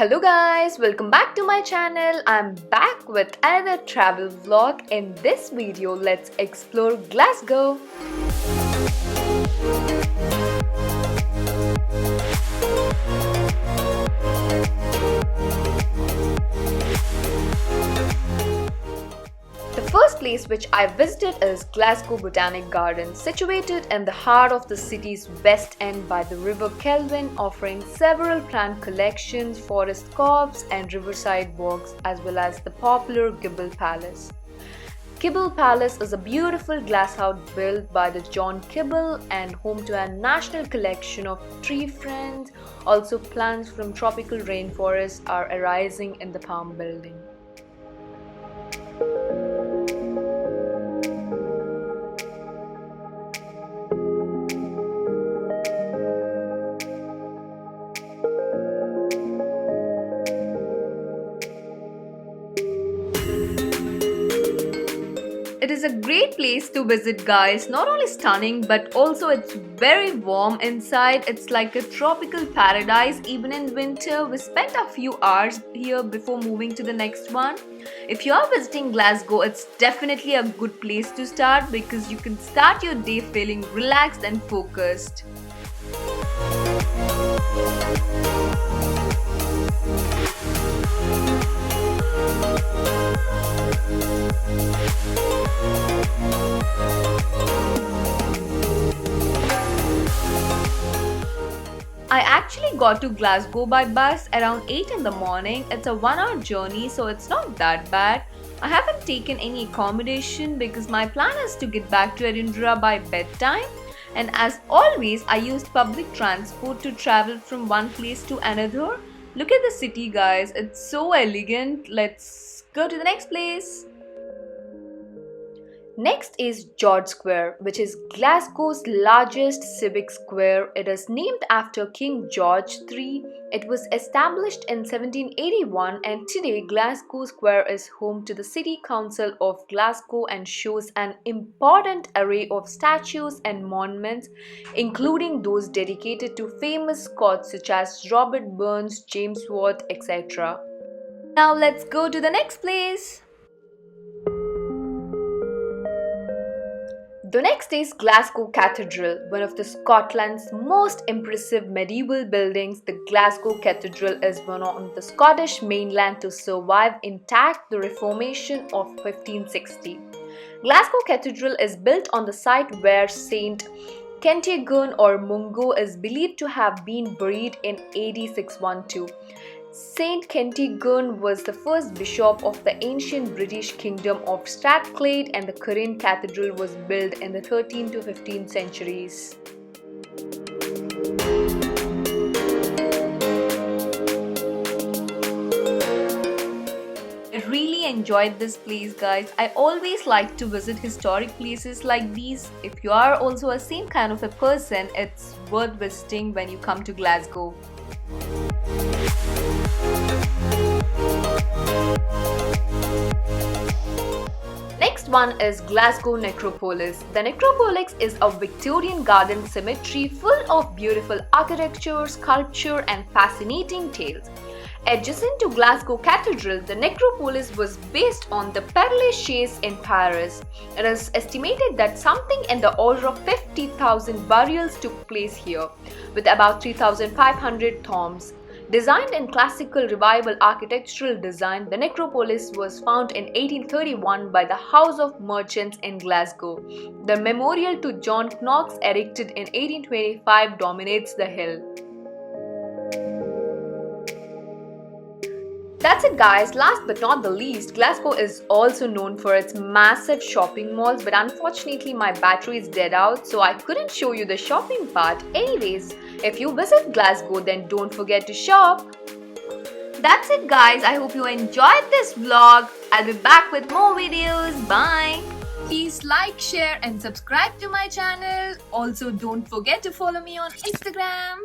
Hello guys, welcome back to my channel. I'm back with another travel vlog. In this video, let's explore Glasgow. The first place which I visited is Glasgow Botanic Gardens, situated in the heart of the city's west end by the River Kelvin, offering several plant collections, forest coves and riverside walks, as well as the popular Gibble Palace. Gibble Palace is a beautiful glass house built by the John Gibble and home to a national collection of tree ferns. Also, plants from tropical rainforests are arising in the Palm Building. It is a great place to visit, guys. Not only stunning, but also it's very warm inside. It's like a tropical paradise even in winter. We spent a few hours here before moving to the next one. If you are visiting Glasgow, it's definitely a good place to start because you can start your day feeling relaxed and focused. I actually got to Glasgow by bus around 8 in the morning. It's a 1-hour journey, so it's not that bad. I haven't taken any accommodation because my plan is to get back to Edinburgh by bedtime. And as always, I used public transport to travel from one place to another. Look at the city, guys. It's so elegant. Let's go to the next place. Next is George Square, which is Glasgow's largest civic square. It is named after King George III. It was established in 1781 and today Glasgow Square is home to the City Council of Glasgow and shows an important array of statues and monuments, including those dedicated to famous Scots such as Robert Burns, James Watt, etc. Now let's go to the next place. The next is Glasgow Cathedral, one of Scotland's most impressive medieval buildings. The Glasgow Cathedral is one on the Scottish mainland to survive intact the Reformation of 1560. Glasgow Cathedral is built on the site where Saint Kentigern or Mungo is believed to have been buried in AD 612. Saint Kentigern was the first bishop of the ancient British kingdom of Strathclyde, and the current cathedral was built in the 13th to 15th centuries. I really enjoyed this place, guys. I always like to visit historic places like these. If you are also a same kind of a person, it's worth visiting when you come to Glasgow. Next one is Glasgow Necropolis. The Necropolis is a Victorian garden cemetery full of beautiful architecture, sculpture and fascinating tales. Adjacent to Glasgow Cathedral, the Necropolis was based on the Père Lachaise in Paris. It is estimated that something in the order of 50,000 burials took place here, with about 3,500 tombs. Designed in classical revival architectural design, the necropolis was found in 1831 by the House of Merchants in Glasgow. The memorial to John Knox, erected in 1825, dominates the hill. That's it, guys. Last but not the least, Glasgow is also known for its massive shopping malls, but unfortunately my battery is dead out, so I couldn't show you the shopping part. Anyways, if you visit Glasgow, then don't forget to shop. That's it, guys. I hope you enjoyed this vlog. I'll be back with more videos. Bye. Please like, share and subscribe to my channel. Also, don't forget to follow me on Instagram.